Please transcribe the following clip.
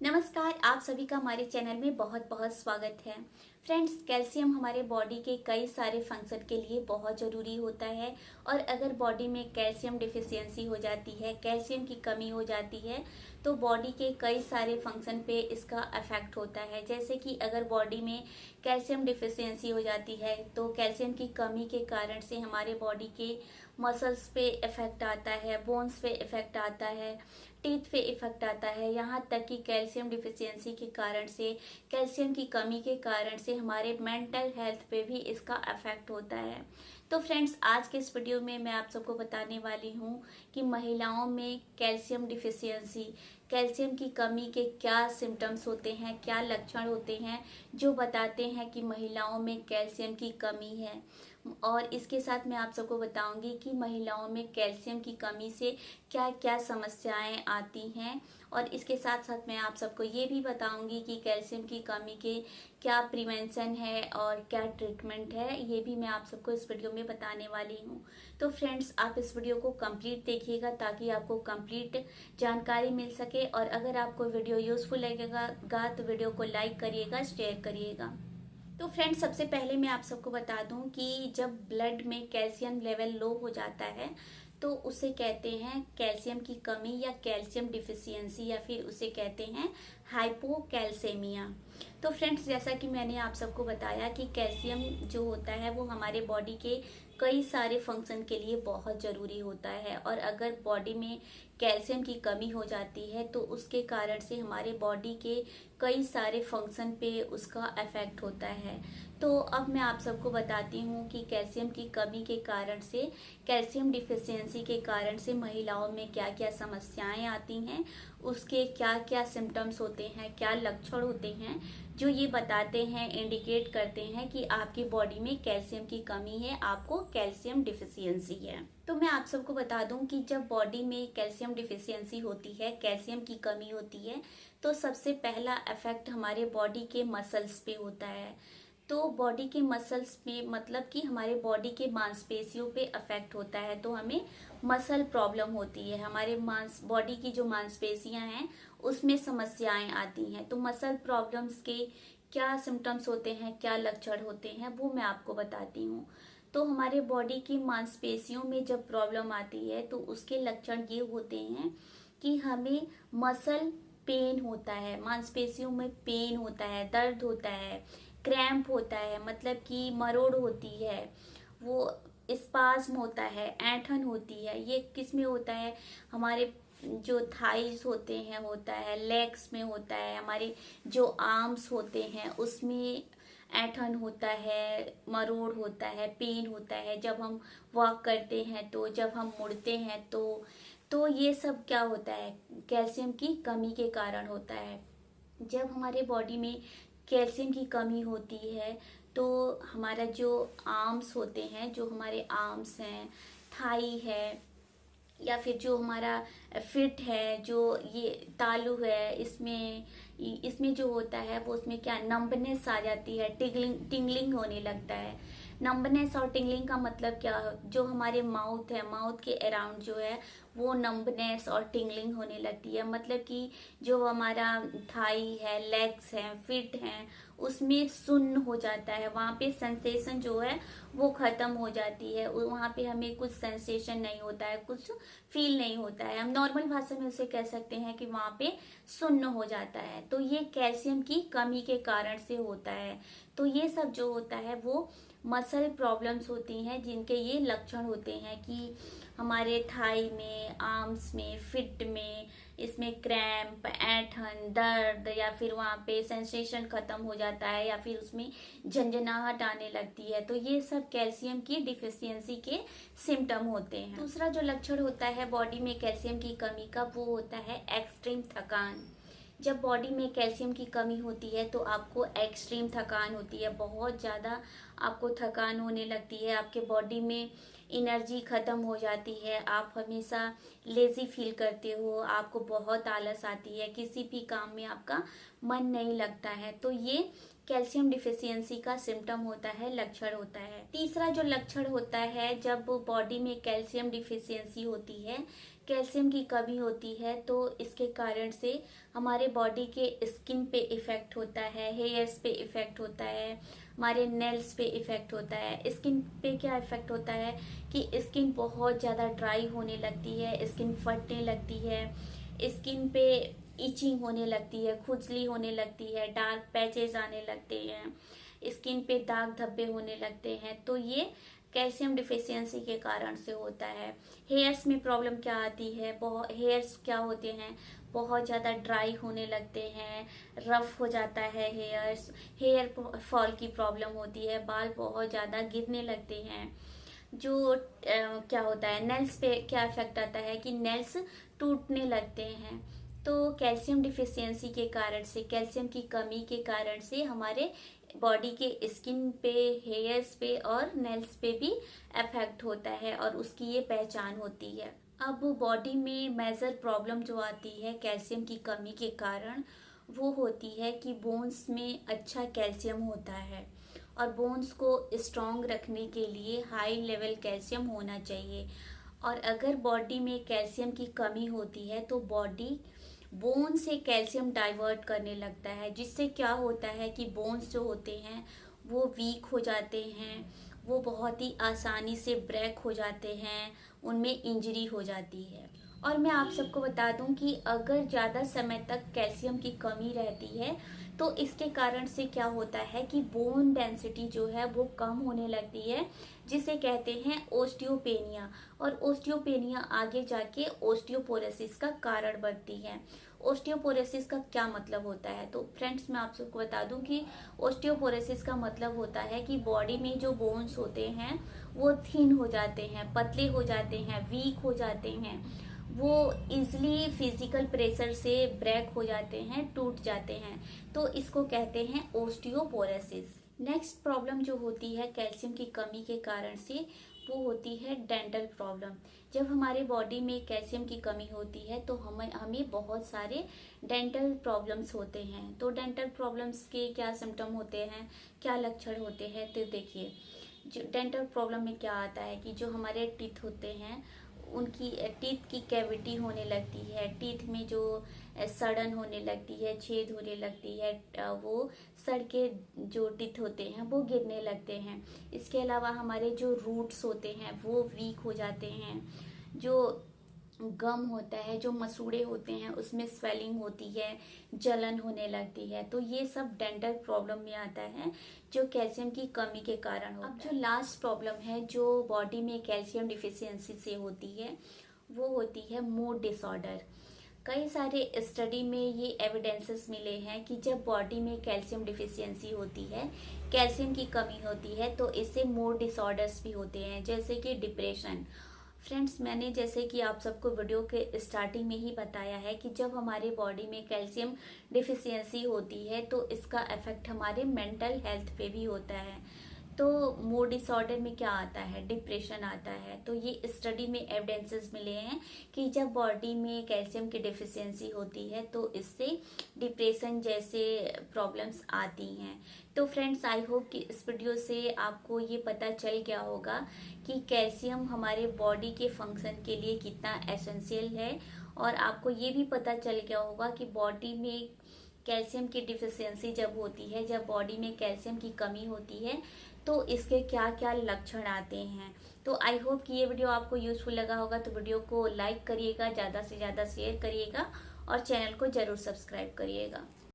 नमस्कार, आप सभी का हमारे चैनल में बहुत बहुत स्वागत है। फ्रेंड्स, कैल्शियम हमारे बॉडी के कई सारे फंक्शन के लिए बहुत ज़रूरी होता है और अगर बॉडी में कैल्शियम डिफिशियंसी हो जाती है, कैल्शियम की कमी हो जाती है तो बॉडी के कई सारे फंक्शन पे इसका अफेक्ट होता है। जैसे कि अगर बॉडी में कैल्शियम डिफिशियंसी हो जाती है तो कैल्शियम की कमी के कारण से हमारे बॉडी के मसल्स पे इफेक्ट आता है, बोन्स पे इफेक्ट आता है, टीथ पे इफेक्ट आता है। यहाँ तक कि कैल्शियम डिफिशियंसी के कारण से, कैल्शियम की कमी के कारण से हमारे मेंटल हेल्थ पे भी इसका अफेक्ट होता है। तो फ्रेंड्स, आज के इस वीडियो में मैं आप सबको बताने वाली हूँ कि महिलाओं में कैल्शियम डिफिशियंसी, कैल्शियम की कमी के क्या सिम्टम्स होते हैं, क्या लक्षण होते हैं जो बताते हैं कि महिलाओं में कैल्शियम की कमी है। और इसके साथ मैं आप सबको बताऊंगी कि महिलाओं में कैल्शियम की कमी से क्या क्या समस्याएं आती हैं और इसके साथ साथ मैं आप सबको ये भी बताऊंगी कि कैल्शियम की कमी के क्या प्रिवेंशन है और क्या ट्रीटमेंट है, ये भी मैं आप सबको इस वीडियो में बताने वाली हूँ। तो फ्रेंड्स, आप इस वीडियो को कंप्लीट देखिएगा ताकि आपको कंप्लीट जानकारी मिल सके और अगर आपको वीडियो यूजफुल लगेगा तो वीडियो को लाइक करिएगा, शेयर करिएगा। तो फ्रेंड्स, सबसे पहले मैं आप सबको बता दूं कि जब ब्लड में कैल्शियम लेवल लो हो जाता है तो उसे कहते हैं कैल्शियम की कमी या कैल्शियम डिफिशियंसी या फिर उसे कहते हैं हाइपोकैल्सेमिया। तो फ्रेंड्स, जैसा कि मैंने आप सबको बताया कि कैल्शियम जो होता है वो हमारे बॉडी के कई सारे फंक्शन के लिए बहुत ज़रूरी होता है और अगर बॉडी में कैल्शियम की कमी हो जाती है तो उसके कारण से हमारे बॉडी के कई सारे फंक्शन पे उसका अफेक्ट होता है। तो अब मैं आप सबको बताती हूँ कि कैल्शियम की कमी के कारण से, कैल्शियम डिफिशियंसी के कारण से महिलाओं में क्या क्या समस्याएं आती हैं, उसके क्या क्या सिम्टम्स होते हैं, क्या लक्षण होते हैं जो ये बताते हैं, इंडिकेट करते हैं कि आपकी बॉडी में कैल्शियम की कमी है, आपको कैल्शियम डिफिशियंसी है। तो मैं आप सबको बता दूं कि जब बॉडी में कैल्शियम डिफिशियंसी होती है, कैल्शियम की कमी होती है तो सबसे पहला इफेक्ट हमारे बॉडी के मसल्स पे होता है। तो बॉडी के मसल्स में मतलब कि हमारे बॉडी के मांसपेशियों पे अफेक्ट होता है तो हमें मसल प्रॉब्लम होती है। हमारे बॉडी की जो मांसपेशियां हैं उसमें समस्याएं आती हैं। तो मसल प्रॉब्लम्स के क्या सिम्टम्स होते हैं, क्या लक्षण होते हैं, वो मैं आपको बताती हूँ। तो हमारे बॉडी की मांसपेशियों में जब प्रॉब्लम आती है तो उसके लक्षण ये होते हैं कि हमें मसल पेन होता है, मांसपेशियों में पेन होता है, दर्द होता है, क्रैम्प होता है, मतलब कि मरोड़ होती है, वो स्पाज्म होता है, ऐंठन होती है। ये किस में होता है? हमारे जो थाइस होते हैं होता है, लेग्स में होता है, हमारे जो आर्म्स होते हैं उसमें ऐंठन होता है, मरोड़ होता है, पेन होता है जब हम वॉक करते हैं, तो जब हम मुड़ते हैं तो ये सब क्या होता है? कैल्शियम की कमी के कारण होता है। जब हमारे बॉडी में कैल्शियम की कमी होती है तो हमारा जो आर्म्स होते हैं, जो हमारे आर्म्स हैं, थाई है या फिर जो हमारा फिट है, जो ये तालू है, इसमें जो होता है वो उसमें क्या नंबनेस आ जाती है, टिंगलिंग होने लगता है। नंबनेस और टिंगलिंग का मतलब क्या? जो हमारे माउथ है, माउथ के अराउंड जो है वो नंबनेस और टिंगलिंग होने लगती है। मतलब कि जो हमारा थाई है, लेग्स हैं, फिट हैं, उसमें सुन्न हो जाता है, वहाँ पे सेंसेशन जो है वो खत्म हो जाती है। वहाँ पे हमें कुछ सेंसेशन नहीं होता है, कुछ फील नहीं होता है। हम नॉर्मल भाषा में उसे कह सकते हैं कि वहाँ पे सुन्न हो जाता है। तो ये कैल्शियम की कमी के कारण से होता है। तो ये सब जो होता है वो मसल प्रॉब्लम्स होती हैं जिनके ये लक्षण होते हैं कि हमारे थाई में, आर्म्स में, फिट में, इसमें क्रैम्प, ऐंठन, दर्द या फिर वहाँ पे सेंसेशन खत्म हो जाता है या फिर उसमें झंझनाहट आने लगती है। तो ये सब कैल्शियम की डिफिशियंसी के सिम्टम होते हैं। दूसरा जो लक्षण होता है बॉडी में कैल्शियम की कमी का वो होता है एक्सट्रीम थकान। जब बॉडी में कैल्शियम की कमी होती है तो आपको एक्सट्रीम थकान होती है, बहुत ज़्यादा आपको थकान होने लगती है, आपके बॉडी में एनर्जी ख़त्म हो जाती है, आप हमेशा लेज़ी फील करते हो, आपको बहुत आलस आती है, किसी भी काम में आपका मन नहीं लगता है। तो ये कैल्शियम डिफिशियंसी का सिम्टम होता है, लक्षण होता है। तीसरा जो लक्षण होता है जब बॉडी में कैल्शियम डिफिशियंसी होती है, कैल्शियम की कमी होती है तो इसके कारण से हमारे बॉडी के स्किन पे इफेक्ट होता है, हेयर्स पे इफेक्ट होता है, हमारे नेल्स पे इफेक्ट होता है। स्किन पे क्या इफेक्ट होता है कि स्किन बहुत ज़्यादा ड्राई होने लगती है, स्किन फटने लगती है, स्किन पे इचिंग होने लगती है, खुजली होने लगती है, डार्क पैचेस आने लगते हैं, स्किन पे दाग धब्बे होने लगते हैं। तो ये कैल्शियम डिफिशियंसी के कारण से होता है। हेयर्स में प्रॉब्लम क्या आती है, बहुत हेयर्स क्या होते हैं, बहुत ज़्यादा ड्राई होने लगते हैं, रफ हो जाता है हेयर्स, हेयर फॉल की प्रॉब्लम होती है, बाल बहुत ज़्यादा गिरने लगते हैं। जो क्या होता है, नेल्स पे क्या इफेक्ट आता है कि नेल्स टूटने लगते हैं। तो कैल्शियम डिफिशियंसी के कारण से, कैल्शियम की कमी के कारण से हमारे बॉडी के स्किन पे, हेयर्स पे और नेल्स पे भी इफेक्ट होता है और उसकी ये पहचान होती है। अब बॉडी में मेजर प्रॉब्लम जो आती है कैल्शियम की कमी के कारण, वो होती है कि बोन्स में अच्छा कैल्शियम होता है और बोन्स को स्ट्रॉन्ग रखने के लिए हाई लेवल कैल्शियम होना चाहिए। और अगर बॉडी में कैल्शियम की कमी होती है तो बॉडी बोन से कैल्शियम डाइवर्ट करने लगता है, जिससे क्या होता है कि बोन्स जो होते हैं वो वीक हो जाते हैं, वो बहुत ही आसानी से ब्रेक हो जाते हैं, उनमें इंजरी हो जाती है। और मैं आप सबको बता दूं कि अगर ज़्यादा समय तक कैल्शियम की कमी रहती है तो इसके कारण से क्या होता है कि बोन डेंसिटी जो है वो कम होने लगती है, जिसे कहते हैं ओस्टियोपेनिया। और ओस्टियोपेनिया आगे जाके ओस्टियोपोरोसिस का कारण बनती है। ओस्टियोपोरोसिस का क्या मतलब होता है, तो फ्रेंड्स मैं आप सबको बता दूं कि ओस्टियोपोरोसिस का मतलब होता है कि बॉडी में जो बोन्स होते हैं वो थिन हो जाते हैं, पतले हो जाते हैं, वीक हो जाते हैं, वो इजली फिजिकल प्रेशर से ब्रेक हो जाते हैं, टूट जाते हैं। तो इसको कहते हैं ओस्टियोपोरोसिस। नेक्स्ट प्रॉब्लम जो होती है कैल्शियम की कमी के कारण से, वो होती है डेंटल प्रॉब्लम। जब हमारे बॉडी में कैल्शियम की कमी होती है तो हमें बहुत सारे डेंटल प्रॉब्लम्स होते हैं। तो डेंटल प्रॉब्लम्स के क्या सिम्टम होते हैं, क्या लक्षण होते हैं, तो देखिए जो डेंटल प्रॉब्लम में क्या आता है कि जो हमारे टीथ होते हैं उनकी टीथ की कैविटी होने लगती है, टीथ में जो सड़न होने लगती है, छेद होने लगती है, वो सड़ के जो टीथ होते हैं वो गिरने लगते हैं। इसके अलावा हमारे जो रूट्स होते हैं वो वीक हो जाते हैं, जो गम होता है, जो मसूड़े होते हैं उसमें स्वेलिंग होती है, जलन होने लगती है। तो ये सब डेंटल प्रॉब्लम में आता है जो कैल्शियम की कमी के कारण होता है। अब जो लास्ट प्रॉब्लम है जो बॉडी में कैल्शियम डिफिशियंसी से होती है, वो होती है मूड डिसऑर्डर। कई सारे स्टडी में ये एविडेंसेस मिले हैं कि जब बॉडी में कैल्शियम डिफिशियंसी होती है, कैल्शियम की कमी होती है, तो इससे मूड डिसऑर्डर्स भी होते हैं, जैसे कि डिप्रेशन। फ्रेंड्स मैंने जैसे कि आप सबको वीडियो के स्टार्टिंग में ही बताया है कि जब हमारे बॉडी में कैल्शियम डिफिशियंसी होती है तो इसका इफेक्ट हमारे मेंटल हेल्थ पे भी होता है। तो मूड डिसऑर्डर में क्या आता है, डिप्रेशन आता है। तो ये स्टडी में एविडेंसेस मिले हैं कि जब बॉडी में कैल्शियम की डिफिशियंसी होती है तो इससे डिप्रेशन जैसे प्रॉब्लम्स आती हैं। तो फ्रेंड्स आई होप कि इस वीडियो से आपको ये पता चल गया होगा कि कैल्शियम हमारे बॉडी के फंक्शन के लिए कितना एसेंशियल है, और आपको ये भी पता चल गया होगा कि बॉडी में कैल्शियम की डिफिशियंसी जब होती है, जब बॉडी में कैल्शियम की कमी होती है तो इसके क्या क्या लक्षण आते हैं। तो आई होप कि ये वीडियो आपको यूजफुल लगा होगा, तो वीडियो को लाइक करिएगा, ज़्यादा से ज़्यादा शेयर करिएगा और चैनल को ज़रूर सब्सक्राइब करिएगा।